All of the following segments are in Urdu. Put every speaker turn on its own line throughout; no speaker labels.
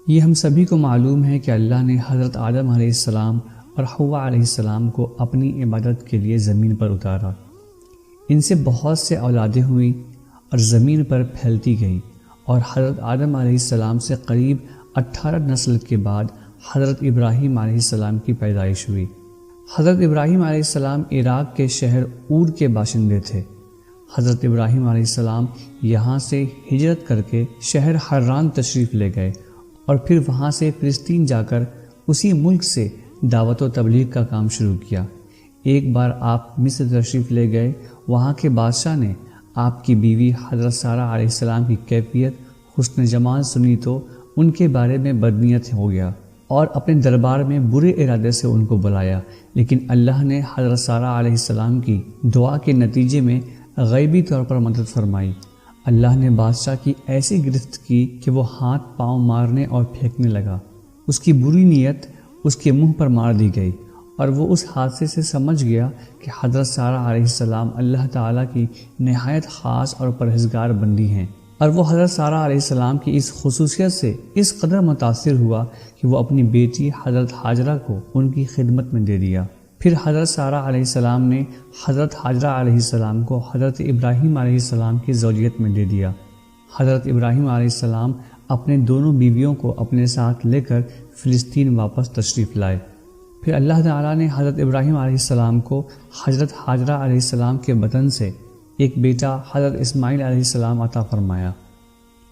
یہ ہم سبھی کو معلوم ہے کہ اللہ نے حضرت آدم علیہ السلام اور حوا علیہ السلام کو اپنی عبادت کے لیے زمین پر اتارا۔ ان سے بہت سے اولادیں ہوئیں اور زمین پر پھیلتی گئیں، اور حضرت آدم علیہ السلام سے قریب 18 نسل کے بعد حضرت ابراہیم علیہ السلام کی پیدائش ہوئی۔ حضرت ابراہیم علیہ السلام عراق کے شہر اور کے باشندے تھے۔ حضرت ابراہیم علیہ السلام یہاں سے ہجرت کر کے شہر حران تشریف لے گئے، اور پھر وہاں سے فلسطین جا کر اسی ملک سے دعوت و تبلیغ کا کام شروع کیا۔ ایک بار آپ مصر تشریف لے گئے، وہاں کے بادشاہ نے آپ کی بیوی حضرت سارہ علیہ السلام کی کیفیت حسن جمال سنی تو ان کے بارے میں بدنیت ہو گیا اور اپنے دربار میں برے ارادے سے ان کو بلایا، لیکن اللہ نے حضرت سارہ علیہ السلام کی دعا کے نتیجے میں غیبی طور پر مدد فرمائی۔ اللہ نے بادشاہ کی ایسی گرفت کی کہ وہ ہاتھ پاؤں مارنے اور پھینکنے لگا۔ اس کی بری نیت اس کے منہ پر مار دی گئی، اور وہ اس حادثے سے سمجھ گیا کہ حضرت سارہ علیہ السلام اللہ تعالیٰ کی نہایت خاص اور پرہیزگار بندی ہیں، اور وہ حضرت سارہ علیہ السلام کی اس خصوصیت سے اس قدر متاثر ہوا کہ وہ اپنی بیٹی حضرت حاجرہ کو ان کی خدمت میں دے دیا۔ پھر حضرت سارہ علیہ السلام نے حضرت حاجرہ علیہ السلام کو حضرت ابراہیم علیہ السلام کی زوجیت میں دے دیا۔ حضرت ابراہیم علیہ السلام اپنے دونوں بیویوں کو اپنے ساتھ لے کر فلسطین واپس تشریف لائے۔ پھر اللہ تعالیٰ نے حضرت ابراہیم علیہ السلام کو حضرت حاجرہ علیہ السلام کے بطن سے ایک بیٹا حضرت اسماعیل علیہ السلام عطا فرمایا،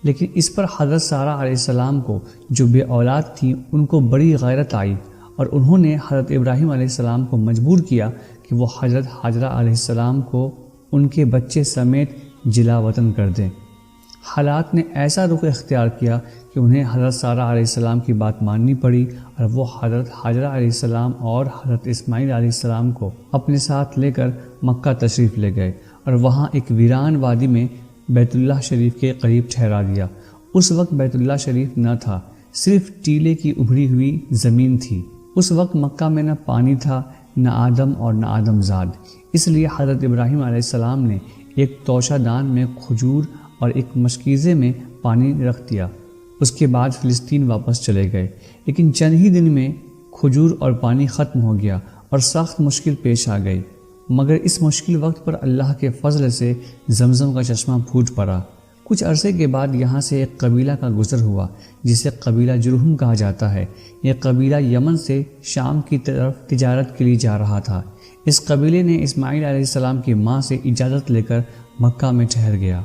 لیکن اس پر حضرت سارہ علیہ السلام کو جو بے اولاد تھیں ان کو بڑی غیرت آئی، اور انہوں نے حضرت ابراہیم علیہ السلام کو مجبور کیا کہ وہ حضرت حاجرہ علیہ السلام کو ان کے بچے سمیت جلا وطن کر دیں۔ حالات نے ایسا رخ اختیار کیا کہ انہیں حضرت سارہ علیہ السلام کی بات ماننی پڑی، اور وہ حضرت حاجرہ علیہ السلام اور حضرت اسماعیل علیہ السلام کو اپنے ساتھ لے کر مکہ تشریف لے گئے، اور وہاں ایک ویران وادی میں بیت اللہ شریف کے قریب ٹھہرا دیا۔ اس وقت بیت اللہ شریف نہ تھا، صرف ٹیلے کی ابھری ہوئی زمین تھی۔ اس وقت مکہ میں نہ پانی تھا، نہ آدم اور نہ آدم زاد، اس لیے حضرت ابراہیم علیہ السلام نے ایک توشہ دان میں کھجور اور ایک مشکیزے میں پانی رکھ دیا۔ اس کے بعد فلسطین واپس چلے گئے، لیکن چند ہی دن میں کھجور اور پانی ختم ہو گیا اور سخت مشکل پیش آ گئی، مگر اس مشکل وقت پر اللہ کے فضل سے زمزم کا چشمہ پھوٹ پڑا۔ کچھ عرصے کے بعد یہاں سے ایک قبیلہ کا گزر ہوا جسے قبیلہ جرہم کہا جاتا ہے۔ یہ قبیلہ یمن سے شام کی طرف تجارت کے لیے جا رہا تھا۔ اس قبیلے نے اسماعیل علیہ السلام کی ماں سے اجازت لے کر مکہ میں ٹھہر گیا۔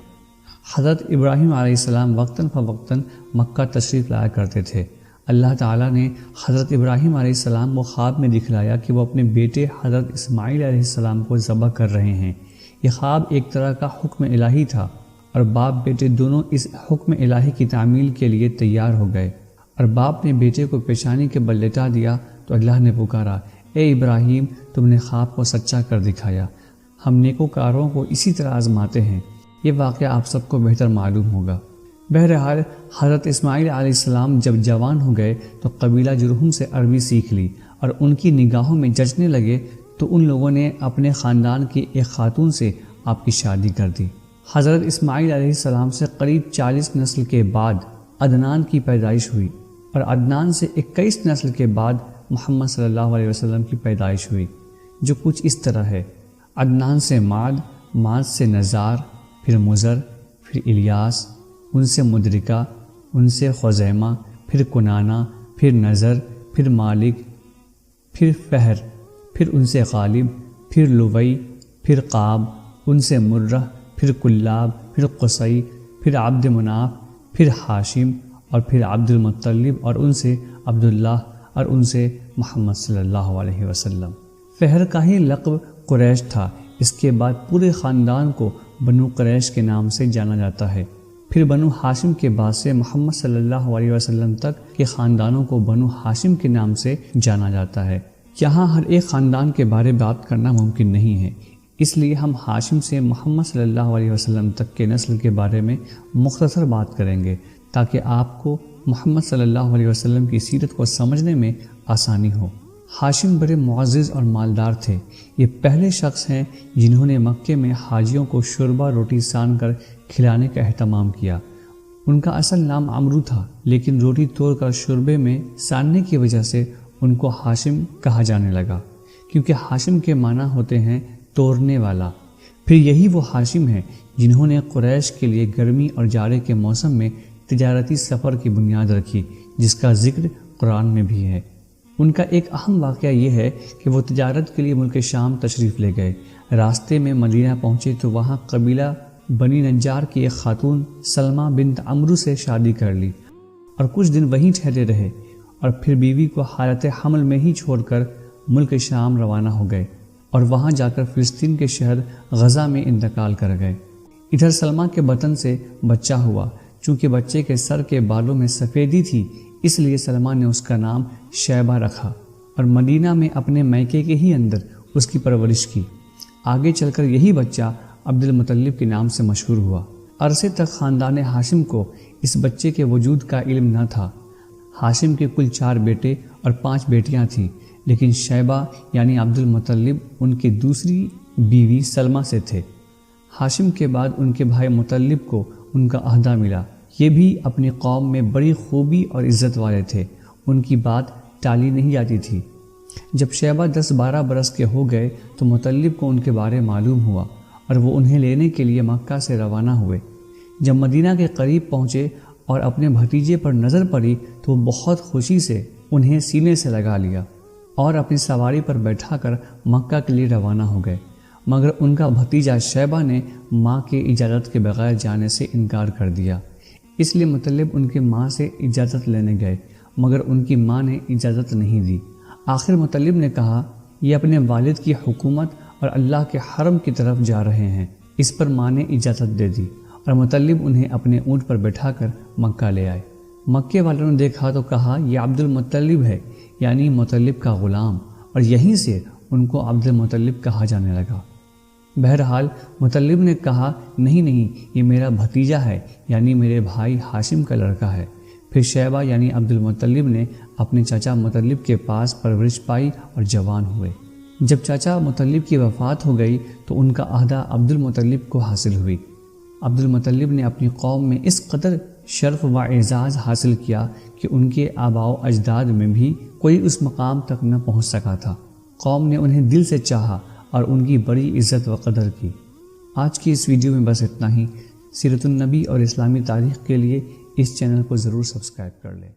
حضرت ابراہیم علیہ السلام وقتاً فوقتاً مکہ تشریف لایا کرتے تھے۔ اللہ تعالیٰ نے حضرت ابراہیم علیہ السلام کو خواب میں دکھلایا کہ وہ اپنے بیٹے حضرت اسماعیل علیہ السلام کو ذبح کر رہے ہیں۔ یہ خواب ایک طرح کا حکم الہی تھا، اور باپ بیٹے دونوں اس حکم الہی کی تعمیل کے لیے تیار ہو گئے، اور باپ نے بیٹے کو پیشانی کے بل لٹا دیا تو اللہ نے پکارا، اے ابراہیم، تم نے خواب کو سچا کر دکھایا، ہم نیکوکاروں کو اسی طرح آزماتے ہیں۔ یہ واقعہ آپ سب کو بہتر معلوم ہوگا۔ بہرحال حضرت اسماعیل علیہ السلام جب جوان ہو گئے تو قبیلہ جرہم سے عربی سیکھ لی، اور ان کی نگاہوں میں جچنے لگے تو ان لوگوں نے اپنے خاندان کی ایک خاتون سے آپ کی شادی کر دی۔ حضرت اسماعیل علیہ السلام سے قریب 40 نسل کے بعد عدنان کی پیدائش ہوئی، اور عدنان سے 21 نسل کے بعد محمد صلی اللہ علیہ وسلم کی پیدائش ہوئی، جو کچھ اس طرح ہے۔ عدنان سے معد، معد سے نزار، پھر مزر، پھر الیاس، ان سے مدرکہ، ان سے خزیمہ، پھر کنانہ، پھر نظر، پھر مالک، پھر فہر، پھر ان سے غالب، پھر لوی، پھر قاب، ان سے مرہ، پھر کلاب، پھر قصی، پھر عبد مناف، پھر ہاشم، اور پھر عبد المطلب، اور ان سے عبداللہ، اور ان سے محمد صلی اللہ علیہ وسلم۔ فہر کا ہی لقب قریش تھا۔ اس کے بعد پورے خاندان کو بنو قریش کے نام سے جانا جاتا ہے۔ پھر بنو ہاشم کے بعد سے محمد صلی اللہ علیہ وسلم تک کے خاندانوں کو بنو ہاشم کے نام سے جانا جاتا ہے۔ یہاں ہر ایک خاندان کے بارے بات کرنا ممکن نہیں ہے، اس لیے ہم ہاشم سے محمد صلی اللہ علیہ وسلم تک کے نسل کے بارے میں مختصر بات کریں گے، تاکہ آپ کو محمد صلی اللہ علیہ وسلم کی سیرت کو سمجھنے میں آسانی ہو۔ ہاشم بڑے معزز اور مالدار تھے۔ یہ پہلے شخص ہیں جنہوں نے مکے میں حاجیوں کو شوربہ روٹی سان کر کھلانے کا اہتمام کیا۔ ان کا اصل نام عمرو تھا، لیکن روٹی توڑ کر شوربے میں ساننے کی وجہ سے ان کو ہاشم کہا جانے لگا، کیونکہ ہاشم کے معنی ہوتے ہیں توڑنے والا۔ پھر یہی وہ ہاشم ہیں جنہوں نے قریش کے لیے گرمی اور جاڑے کے موسم میں تجارتی سفر کی بنیاد رکھی، جس کا ذکر قرآن میں بھی ہے۔ ان کا ایک اہم واقعہ یہ ہے کہ وہ تجارت کے لیے ملک شام تشریف لے گئے۔ راستے میں مدینہ پہنچے تو وہاں قبیلہ بنی نجار کی ایک خاتون سلمہ بنت عمرو سے شادی کر لی اور کچھ دن وہیں ٹھہرے رہے، اور پھر بیوی کو حالت حمل میں ہی چھوڑ کر ملک شام روانہ ہو گئے اور وہاں جا کر فلسطین کے شہر غزہ میں انتقال کر گئے۔ ادھر سلمہ کے بطن سے بچہ ہوا۔ چونکہ بچے کے سر کے بالوں میں سفیدی تھی، اس لیے سلمہ نے اس کا نام شیبہ رکھا اور مدینہ میں اپنے میکے کے ہی اندر اس کی پرورش کی۔ آگے چل کر یہی بچہ عبد المطلب کے نام سے مشہور ہوا۔ عرصے تک خاندان ہاشم کو اس بچے کے وجود کا علم نہ تھا۔ ہاشم کے کل 4 بیٹے اور 5 بیٹیاں تھیں، لیکن شیبہ یعنی عبد المطلب ان کی دوسری بیوی سلمہ سے تھے۔ ہاشم کے بعد ان کے بھائی مطلب کو ان کا عہدہ ملا۔ یہ بھی اپنی قوم میں بڑی خوبی اور عزت والے تھے، ان کی بات ٹالی نہیں جاتی تھی۔ جب شیبہ 10-12 برس کے ہو گئے تو مطلب کو ان کے بارے معلوم ہوا اور وہ انہیں لینے کے لیے مکہ سے روانہ ہوئے۔ جب مدینہ کے قریب پہنچے اور اپنے بھتیجے پر نظر پڑی تو وہ بہت خوشی سے انہیں سینے سے لگا لیا اور اپنی سواری پر بیٹھا کر مکہ کے لیے روانہ ہو گئے، مگر ان کا بھتیجا شیبہ نے ماں کی اجازت کے بغیر جانے سے انکار کر دیا۔ اس لیے مطلب ان کی ماں سے اجازت لینے گئے، مگر ان کی ماں نے اجازت نہیں دی۔ آخر مطلب نے کہا، یہ اپنے والد کی حکومت اور اللہ کے حرم کی طرف جا رہے ہیں۔ اس پر ماں نے اجازت دے دی اور مطلب انہیں اپنے اونٹ پر بٹھا کر مکہ لے آئے۔ مکے والوں نے دیکھا تو کہا، یہ عبد المطلب ہے، یعنی مطلب کا غلام، اور یہیں سے ان کو عبد المطلب کہا جانے لگا۔ بہرحال مطلب نے کہا، نہیں، یہ میرا بھتیجا ہے، یعنی میرے بھائی ہاشم کا لڑکا ہے۔ پھر شیبہ یعنی عبد المطلب نے اپنے چاچا مطلب کے پاس پرورش پائی اور جوان ہوئے۔ جب چاچا مطلب کی وفات ہو گئی تو ان کا عہدہ عبد المطلب کو حاصل ہوئی۔ عبد المطلب نے اپنی قوم میں اس قدر شرف و اعزاز حاصل کیا کہ ان کے آباء و اجداد میں بھی کوئی اس مقام تک نہ پہنچ سکا تھا۔ قوم نے انہیں دل سے چاہا اور ان کی بڑی عزت و قدر کی۔ آج کی اس ویڈیو میں بس اتنا ہی۔ سیرت النبی اور اسلامی تاریخ کے لیے اس چینل کو ضرور سبسکرائب کر لیں۔